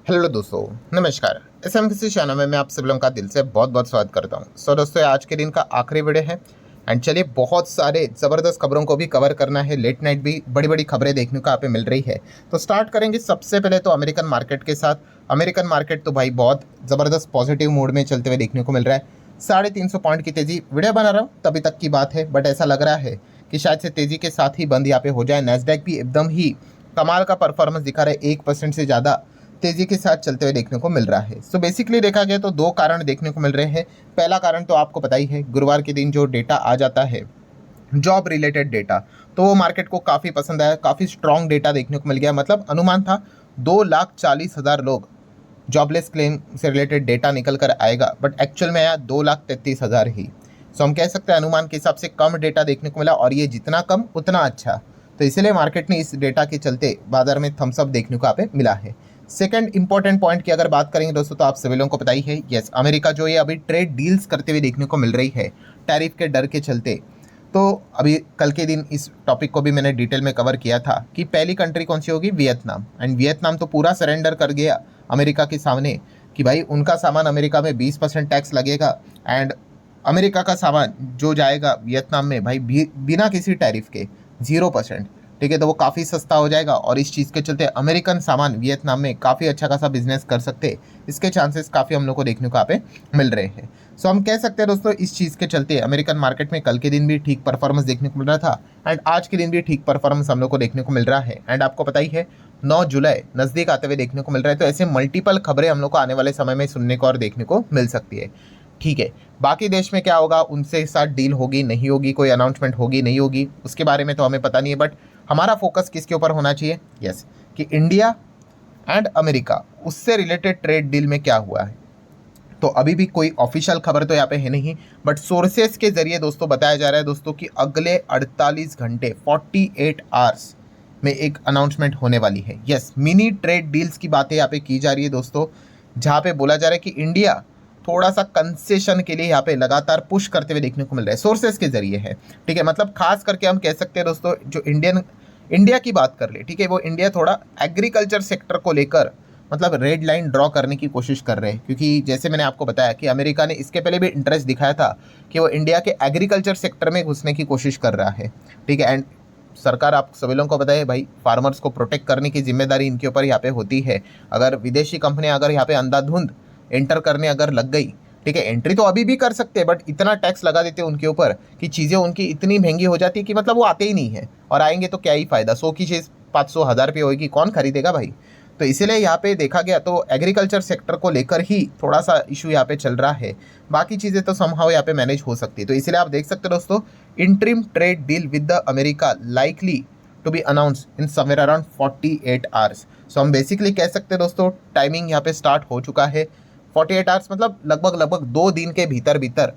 Hello दोस्तों, नमस्कार। किसी चैनल में मैं आप सभी लोगों का दिल से बहुत बहुत स्वागत करता हूं। दोस्तों, आज के दिन का आखिरी वीडियो है एंड चलिए बहुत सारे ज़बरदस्त खबरों को भी कवर करना है। लेट नाइट भी बड़ी बड़ी खबरें देखने को यहाँ पे मिल रही है। तो स्टार्ट करेंगे सबसे पहले तो अमेरिकन मार्केट के साथ। अमेरिकन मार्केट तो भाई बहुत ज़बरदस्त पॉजिटिव मूड में चलते हुए देखने को मिल रहा है। 350 पॉइंट की तेज़ी वीडियो बना रहा हूँ तभी तक की बात है, बट ऐसा लग रहा है कि शायद से तेज़ी के साथ ही बंद यहाँ पे हो जाए। नैस्डैक भी एकदम ही कमाल का परफॉर्मेंस दिखा रहा है, 1% से ज़्यादा तेजी के साथ चलते हुए देखने को मिल रहा है। सो बेसिकली देखा गया तो दो कारण देखने को मिल रहे हैं। पहला कारण तो आपको पता ही है, गुरुवार के दिन जो डेटा आ जाता है जॉब रिलेटेड डेटा, तो वो मार्केट को काफ़ी पसंद आया। काफ़ी स्ट्रॉन्ग डेटा देखने को मिल गया। मतलब अनुमान था 2,40,000 लोग जॉबलेस क्लेम से रिलेटेड डेटा निकल कर आएगा, बट एक्चुअल में आया 2,33,000 ही। सो हम कह सकते हैं अनुमान के हिसाब से कम डेटा देखने को मिला, और ये जितना कम उतना अच्छा। तो इसलिए मार्केट ने इस डेटा के चलते बाजार में थम्सअप देखने को यहाँ पे मिला है। सेकंड इंपॉर्टेंट पॉइंट की अगर बात करेंगे दोस्तों, तो आप सभी लोगों को पता ही है, यस, अमेरिका जो ये अभी ट्रेड डील्स करते हुए देखने को मिल रही है टैरिफ के डर के चलते। तो अभी कल के दिन इस टॉपिक को भी मैंने डिटेल में कवर किया था कि पहली कंट्री कौन सी होगी, वियतनाम। एंड वियतनाम तो पूरा सरेंडर कर गया अमेरिका के सामने कि भाई उनका सामान अमेरिका में 20% टैक्स लगेगा, एंड अमेरिका का सामान जो जाएगा वियतनाम में भाई बिना किसी टैरिफ के 0%। ठीक है, तो वो काफ़ी सस्ता हो जाएगा, और इस चीज़ के चलते अमेरिकन सामान वियतनाम में काफ़ी अच्छा खासा बिजनेस कर सकते हैं। इसके चांसेस काफ़ी हम लोग को देखने को यहाँ पे मिल रहे हैं। सो हम कह सकते हैं दोस्तों, इस चीज़ के चलते अमेरिकन मार्केट में कल के दिन भी ठीक परफॉर्मेंस देखने को मिल रहा था, एंड आज के दिन भी ठीक परफॉर्मेंस हम लोग को देखने को मिल रहा है। एंड आपको पता ही है 9 जुलाई नज़दीक आते हुए देखने को मिल रहा है। तो ऐसे मल्टीपल खबरें हम लोग को आने वाले समय में सुनने को और देखने को मिल सकती है। ठीक है, बाकी देश में क्या होगा, उनसे साथ डील होगी नहीं होगी, कोई अनाउंसमेंट होगी नहीं होगी, उसके बारे में तो हमें पता नहीं है। बट हमारा फोकस किसके ऊपर होना चाहिए, यस, कि इंडिया एंड अमेरिका उससे रिलेटेड ट्रेड डील में क्या हुआ है। तो अभी भी कोई ऑफिशियल खबर तो यहाँ पे है नहीं, बट सोर्सेस के जरिए दोस्तों बताया जा रहा है दोस्तों कि अगले 48 घंटे 48 आवर्स में एक अनाउंसमेंट होने वाली है। यस, मिनी ट्रेड डील्स की बातें यहाँ पे की जा रही है दोस्तों, जहाँ पे बोला जा रहा है कि इंडिया थोड़ा सा कंसेशन के लिए यहाँ पे लगातार पुश करते हुए देखने को मिल रहा है, सोर्सेस के जरिए है। ठीक है, मतलब खास करके हम कह सकते हैं दोस्तों, जो इंडिया की बात कर ले, ठीक है, वो इंडिया थोड़ा एग्रीकल्चर सेक्टर को लेकर मतलब रेड लाइन ड्रॉ करने की कोशिश कर रहे हैं। क्योंकि जैसे मैंने आपको बताया कि अमेरिका ने इसके पहले भी इंटरेस्ट दिखाया था कि वो इंडिया के एग्रीकल्चर सेक्टर में घुसने की कोशिश कर रहा है। ठीक है, एंड सरकार आप सभी लोगों को पता है भाई, फार्मर्स को प्रोटेक्ट करने की जिम्मेदारी इनके ऊपर यहाँ पे होती है। अगर विदेशी कंपनियां अगर यहाँ पे अंधाधुंध एंटर करने अगर लग गई, ठीक है, एंट्री तो अभी भी कर सकते हैं, बट इतना टैक्स लगा देते हैं उनके ऊपर कि चीज़ें उनकी इतनी महंगी हो जाती है कि मतलब वो आते ही नहीं है, और आएंगे तो क्या ही फ़ायदा। 100 की चीज़ 500 1000 रुपये होगी, कौन खरीदेगा भाई। तो इसीलिए यहाँ पे देखा गया तो एग्रीकल्चर सेक्टर को लेकर ही थोड़ा सा इशू यहाँ पे चल रहा है। बाकी चीज़ें तो समहाउ यहाँ पे मैनेज हो सकती है। तो इसीलिए आप देख सकते हो दोस्तों, interim trade deal with the America likely to be announce in somewhere around 48 hours. So हम बेसिकली कह सकते हैं दोस्तों, टाइमिंग यहाँ पे स्टार्ट हो चुका है। 48 आवर्स मतलब लगभग 2 दिन के भीतर भीतर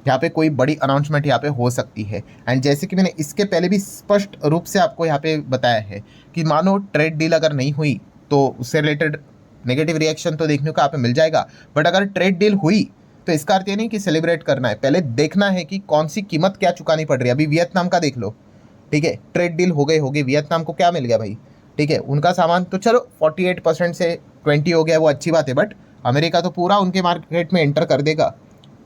यहाँ पे कोई बड़ी अनाउंसमेंट यहाँ पे हो सकती है। एंड जैसे कि मैंने इसके पहले भी स्पष्ट रूप से आपको यहाँ पे बताया है कि मानो ट्रेड डील अगर नहीं हुई तो उससे रिलेटेड नेगेटिव रिएक्शन तो देखने को यहाँ पे मिल जाएगा, बट अगर ट्रेड डील हुई तो इसका अर्थ ये नहीं कि सेलिब्रेट करना है, पहले देखना है कि कौन सी कीमत क्या चुकानी पड़ रही है। अभी वियतनाम का देख लो, ठीक है, ट्रेड डील हो गई, वियतनाम को क्या मिल गया भाई, ठीक है, उनका सामान तो चलो 48% से 20 हो गया, वो अच्छी बात है, बट अमेरिका तो पूरा उनके मार्केट में एंटर कर देगा,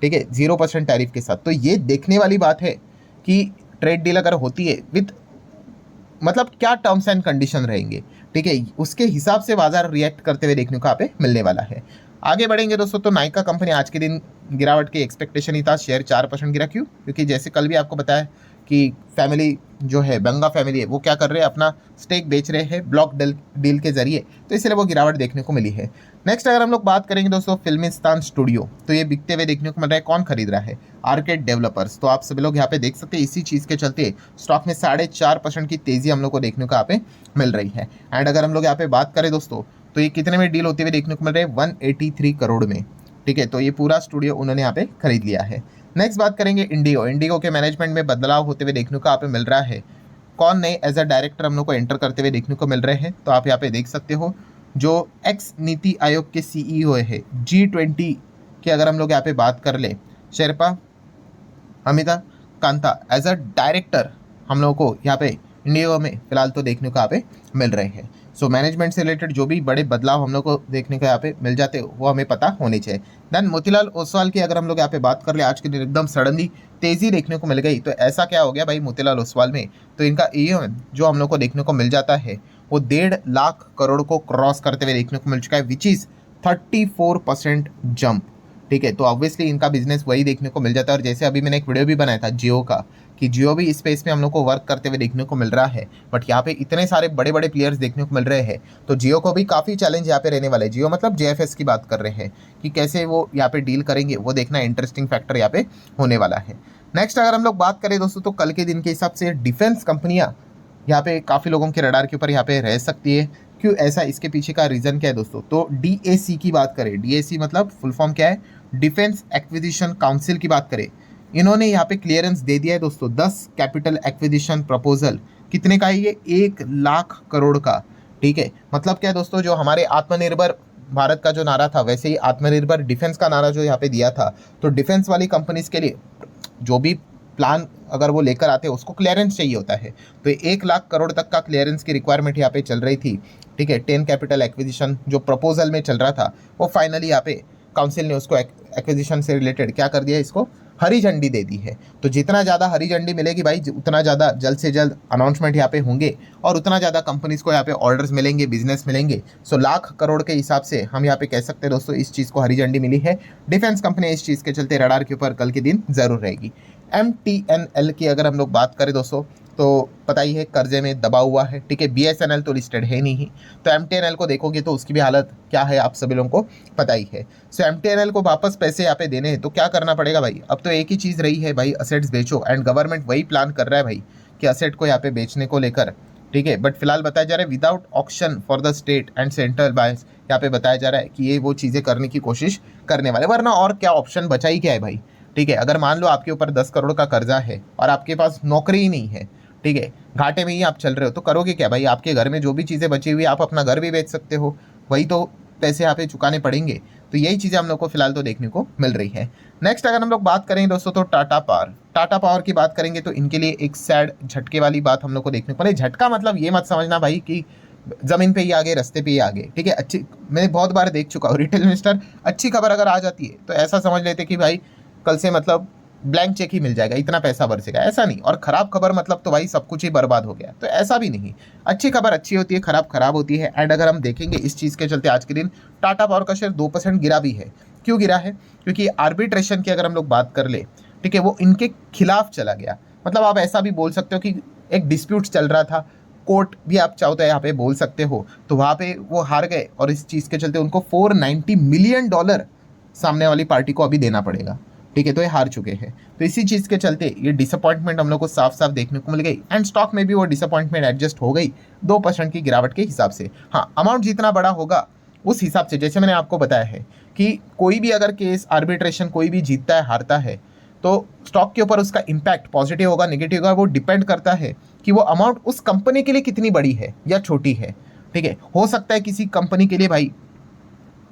ठीक है, 0% टैरिफ के साथ। तो ये देखने वाली बात है कि ट्रेड डील अगर होती है विथ मतलब क्या टर्म्स एंड कंडीशन रहेंगे, ठीक है, उसके हिसाब से बाजार रिएक्ट करते हुए देखने को यहाँ पे मिलने वाला है। आगे बढ़ेंगे दोस्तों, तो नाइका कंपनी आज के दिन गिरावट की एक्सपेक्टेशन ही था, शेयर 4% गिरा। क्यों? क्योंकि जैसे कल भी आपको बताया कि फैमिली जो है, बंगा फैमिली है, वो क्या कर रहे हैं, अपना स्टेक बेच रहे हैं ब्लॉक डील के जरिए, तो इसलिए वो गिरावट देखने को मिली है। नेक्स्ट अगर हम लोग बात करेंगे दोस्तों, फिल्मिस्तान स्टूडियो, तो ये बिकते हुए देखने को मिल रहा है। कौन खरीद रहा है? Arcade developers. तो आप सभी लोग यहाँ पे देख सकते हैं, इसी चीज़ के चलते स्टॉक में 4.5% की तेज़ी हम लोग को देखने को यहाँ पे मिल रही है। एंड अगर हम लोग यहाँ पे बात करें दोस्तों, तो ये कितने में डील होते हुए देखने को मिल रहे हैं? 183 करोड़ में। ठीक है, तो ये पूरा स्टूडियो उन्होंने यहाँ पे खरीद लिया है। नेक्स्ट बात करेंगे इंडिगो के मैनेजमेंट में बदलाव होते हुए देखने को यहाँ पे मिल रहा है। कौन नए एज अ डायरेक्टर हम लोग को एंटर करते हुए देखने को मिल रहे हैं? तो आप यहाँ पे देख सकते हो, जो एक्स नीति आयोग के CEO है, G20 के अगर हम लोग यहाँ पे बात कर ले, Sherpa Amita Kanta as a director हम लोगों को यहाँ पे इंडिया में फिलहाल तो देखने को यहाँ पे मिल रहे हैं। सो मैनेजमेंट से रिलेटेड जो भी बड़े बदलाव हम लोग को देखने को यहाँ पे मिल जाते हैं वो हमें पता होने चाहिए। देन मोतीलाल ओसवाल की अगर हम लोग यहाँ पे बात कर ले, आज के दिन एकदम सडनली तेजी देखने को मिल गई। तो ऐसा क्या हो गया भाई मोतीलाल ओसवाल में, तो इनका AUM जो हम लोग को देखने को मिल जाता है वो 1.5 लाख करोड़ को क्रॉस करते हुए देखने को मिल चुका है, विच इज़ 34% जंप। ठीक है, तो ऑब्वियसली इनका बिजनेस वही देखने को मिल जाता है। और जैसे अभी मैंने एक वीडियो भी बनाया था जियो का, कि जियो भी इस स्पेस में हम लोग को वर्क करते हुए देखने को मिल रहा है, बट यहाँ पे इतने सारे बड़े बड़े प्लेयर्स देखने को मिल रहे हैं, तो जियो को भी काफ़ी चैलेंज यहाँ पे रहने वाला है। जियो मतलब JFS की बात कर रहे हैं कि कैसे वो यहाँ पे डील करेंगे, वो देखना इंटरेस्टिंग फैक्टर यहाँ पे होने वाला है। नेक्स्ट अगर हम लोग बात करें दोस्तों, तो कल के दिन के हिसाब से डिफेंस कंपनियाँ यहाँ पे काफ़ी लोगों के रडार के ऊपर यहाँ पे रह सकती है। क्यों ऐसा, इसके पीछे का रीज़न क्या है दोस्तों, तो DAC की बात करें, DAC मतलब फुल फॉर्म क्या है, डिफेंस एक्विजिशन काउंसिल की बात करें, इन्होंने यहाँ पे क्लियरेंस दे दिया है दोस्तों 10 कैपिटल एक्विजिशन प्रपोजल। कितने का है ये, 1 लाख करोड़ का। ठीक है, मतलब क्या है दोस्तों, जो हमारे आत्मनिर्भर भारत का जो नारा था, वैसे ही आत्मनिर्भर डिफेंस का नारा जो यहाँ पे दिया था, तो डिफेंस वाली कंपनीज के लिए जो भी प्लान अगर वो लेकर आते हैं उसको क्लियरेंस चाहिए होता है। तो 1 लाख करोड़ तक का क्लियरेंस की रिक्वायरमेंट यहाँ पे चल रही थी। ठीक है, 10 कैपिटल एक्विजिशन जो प्रपोजल में चल रहा था, वो फाइनली यहाँ पे काउंसिल ने उसको एक्विजिशन से रिलेटेड क्या कर दिया, इसको हरी झंडी दे दी है। तो जितना ज़्यादा हरी झंडी मिलेगी भाई, उतना ज़्यादा जल्द से जल्द अनाउंसमेंट यहाँ पे होंगे और उतना ज़्यादा कंपनीज़ को यहाँ पे ऑर्डर्स मिलेंगे, बिजनेस मिलेंगे। सो लाख करोड़ के हिसाब से हम यहाँ पे कह सकते हैं दोस्तों, इस चीज़ को हरी झंडी मिली है। डिफेंस कंपनी इस चीज़ के चलते रडार के ऊपर कल के दिन ज़रूर रहेगी। MTNL की अगर हम लोग बात करें दोस्तों, तो पता ही है कर्जे में दबा हुआ है। ठीक है, BSNL तो लिस्टेड है नहीं, तो MTNL को देखोगे तो उसकी भी हालत क्या है आप सभी लोगों को पता ही है। सो MTNL को वापस पैसे यहाँ पे देने हैं तो क्या करना पड़ेगा भाई, अब तो एक ही चीज़ रही है भाई, असेट्स बेचो। एंड गवर्नमेंट वही प्लान कर रहा है भाई कि असेट को यहाँ पे बेचने को लेकर। ठीक है, बट फिलहाल बताया जा रहा है without auction for the state and central banks, यहाँ पे बताया जा रहा है कि ये वो चीज़ें करने की कोशिश करने वाले, वरना और क्या ऑप्शन बचा ही क्या है भाई। ठीक है, अगर मान लो आपके ऊपर 10 करोड़ का कर्जा है और आपके पास नौकरी ही नहीं है, ठीक है, घाटे में ही आप चल रहे हो, तो करोगे क्या भाई। आपके घर में जो भी चीज़ें बची हुई, आप अपना घर भी बेच सकते हो, वही तो पैसे यहाँ पे चुकाने पड़ेंगे। तो यही चीज़ें हम लोग को फिलहाल तो देखने को मिल रही है। नेक्स्ट अगर हम लोग बात करें दोस्तों, तो टाटा पावर की बात करेंगे तो इनके लिए एक सैड झटके वाली बात हम लोग को देखने को मिले। झटका मतलब ये मत समझना भाई कि ज़मीन पे ही आगे, रास्ते पे ही आगे। ठीक है, अच्छी, मैंने बहुत बार देख चुका हूँ रिटेल इन्वेस्टर, अच्छी खबर अगर आ जाती है तो ऐसा समझ लेते कि भाई कल से मतलब ब्लैंक चेक ही मिल जाएगा, इतना पैसा बरसेगा, ऐसा नहीं। और ख़राब खबर मतलब तो भाई सब कुछ ही बर्बाद हो गया, तो ऐसा भी नहीं। अच्छी खबर अच्छी होती है, खराब खराब होती है। एंड अगर हम देखेंगे इस चीज़ के चलते आज के दिन टाटा पावर का शेयर 2% गिरा भी है। क्यों गिरा है, क्योंकि आर्बिट्रेशन की अगर हम लोग बात कर ले, ठीक है, वो इनके खिलाफ चला गया। मतलब आप ऐसा भी बोल सकते हो कि एक डिस्प्यूट चल रहा था, कोर्ट भी आप चाहो तो यहाँ पे बोल सकते हो, तो वहाँ पे वो हार गए और इस चीज़ के चलते उनको $490 मिलियन सामने वाली पार्टी को अभी देना पड़ेगा। ठीक है, तो ये हार चुके हैं। तो इसी चीज़ के चलते ये डिसअपॉइंटमेंट हम लोग को साफ साफ देखने को मिल गई। एंड स्टॉक में भी वो डिसअपॉइंटमेंट एडजस्ट हो गई 2% की गिरावट के हिसाब से। हाँ, अमाउंट जितना बड़ा होगा उस हिसाब से, जैसे मैंने आपको बताया है कि कोई भी अगर केस आर्बिट्रेशन कोई भी जीतता है, हारता है, तो स्टॉक के ऊपर उसका इम्पैक्ट पॉजिटिव होगा, नेगेटिव होगा, वो डिपेंड करता है कि वो अमाउंट उस कंपनी के लिए कितनी बड़ी है या छोटी है। ठीक है, हो सकता है किसी कंपनी के लिए भाई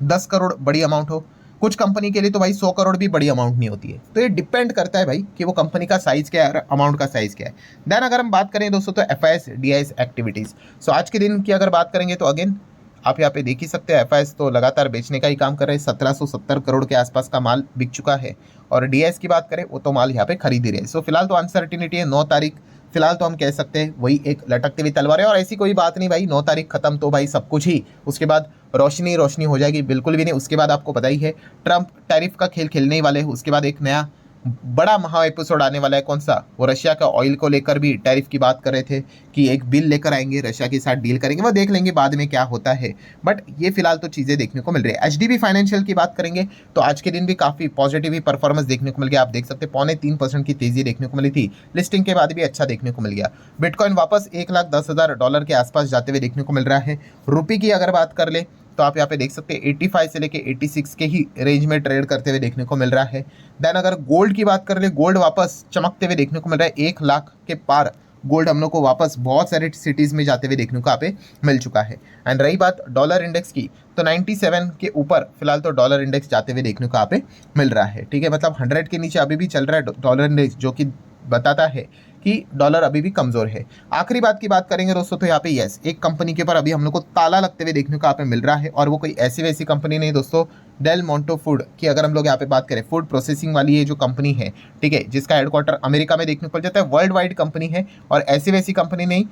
10 करोड़ बड़ी अमाउंट हो, कुछ कंपनी के लिए तो भाई 100 करोड़ भी बड़ी अमाउंट नहीं होती है। तो ये डिपेंड करता है भाई कि वो कंपनी का साइज़ क्या है और अमाउंट का साइज़ क्या है। देन अगर हम बात करें दोस्तों, तो FIS DIS एक्टिविटीज़। सो आज के दिन की अगर बात करेंगे तो अगेन आप यहाँ पे देख ही सकते हैं, FIS तो लगातार बेचने का ही काम कर रहे हैं। 1770 करोड़ के आसपास का माल बिक चुका है। और DIS की बात करें, वो तो माल यहाँ पे खरीद ही रहे हैं। सो फिलहाल तो अनसर्टिनिटी है। 9 तारीख फिलहाल तो हम कह सकते हैं वही एक लटकती हुई तलवार है। और ऐसी कोई बात नहीं भाई, 9 तारीख खत्म तो भाई सब कुछ ही, उसके बाद रोशनी रोशनी हो जाएगी, बिल्कुल भी नहीं। उसके बाद आपको पता ही है ट्रंप टैरिफ का खेल खेलने ही वाले हैं। उसके बाद एक नया बड़ा महा एपिसोड आने वाला है। कौन सा, वो रशिया का ऑयल को लेकर भी टैरिफ की बात कर रहे थे कि एक बिल लेकर आएंगे, रशिया के साथ डील करेंगे, वो देख लेंगे बाद में क्या होता है। बट ये फिलहाल तो चीज़ें देखने को मिल रही है। HDB फाइनेंशियल की बात करेंगे तो आज के दिन भी काफ़ी पॉजिटिव ही परफॉर्मेंस देखने को मिल गया। आप देख सकते हैं 3.25% की तेज़ी देखने को मिली थी, लिस्टिंग के बाद भी अच्छा देखने को मिल गया। बिटकॉइन वापस $1,10,000 के आसपास जाते हुए देखने को मिल रहा है। रुपये की अगर बात कर ले तो आप यहाँ पे देख सकते हैं 85 से लेके 86 के ही रेंज में ट्रेड करते हुए देखने को मिल रहा है। देन अगर गोल्ड की बात कर ले, गोल्ड वापस चमकते हुए देखने को मिल रहा है। 1 लाख के पार गोल्ड हम लोग को वापस बहुत सारे सिटीज़ में जाते हुए देखने को यहाँ पे मिल चुका है। एंड रही बात डॉलर इंडेक्स की, तो 97 के ऊपर फिलहाल तो डॉलर इंडेक्स जाते हुए देखने को यहाँ पे मिल रहा है। ठीक है, मतलब 100 के नीचे अभी भी चल रहा है डॉलर इंडेक्स, जो कि बताता है कि डॉलर अभी भी कमज़ोर है। आखिरी बात की बात करेंगे दोस्तों, तो यहाँ पे यस, एक कंपनी के ऊपर अभी हम लोग को ताला लगते हुए देखने को यहाँ पे मिल रहा है, और वो कोई ऐसी वैसी कंपनी नहीं दोस्तों। डेल मोंटो फूड की अगर हम लोग यहाँ पे बात करें, फूड प्रोसेसिंग वाली ये जो कंपनी है, ठीक है, जिसका हेडक्वार्टर अमेरिका में देखने को मिल जाता है, वर्ल्ड वाइड कंपनी है और ऐसी वैसी कंपनी नहीं।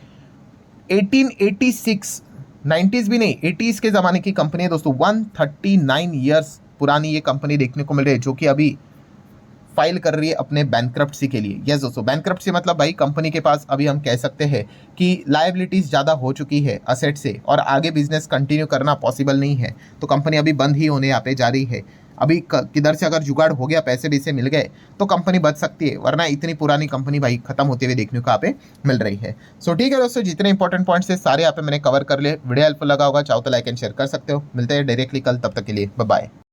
1886 90s भी नहीं, 80s के ज़माने की कंपनी है दोस्तों। 139 ईयर्स पुरानी ये कंपनी देखने को मिल रही है, जो कि अभी फाइल कर रही है अपने बैंकरप्सी के लिए। यस दोस्तों, बैंकरप्सी मतलब भाई कंपनी के पास अभी हम कह सकते हैं कि लायबिलिटीज़ ज़्यादा हो चुकी है असेट से, और आगे बिजनेस कंटिन्यू करना पॉसिबल नहीं है, तो कंपनी अभी बंद ही होने यहाँ पे जा रही है। अभी किधर से अगर जुगाड़ हो गया, पैसे भी से मिल गए, तो कंपनी बच सकती है, वरना इतनी पुरानी कंपनी भाई खत्म होते हुए देखने को यहाँ पे मिल रही है। सो ठीक है दोस्तों, जितने इंपॉर्टेंट पॉइंट्स है सारे यहाँ पे मैंने कवर कर लिए। वीडियो हेल्पफुल लगा होगा, चाहो तो लाइक एंड शेयर कर सकते हो। मिलते हैं डायरेक्टली कल, तब तक के लिए बाय बाय।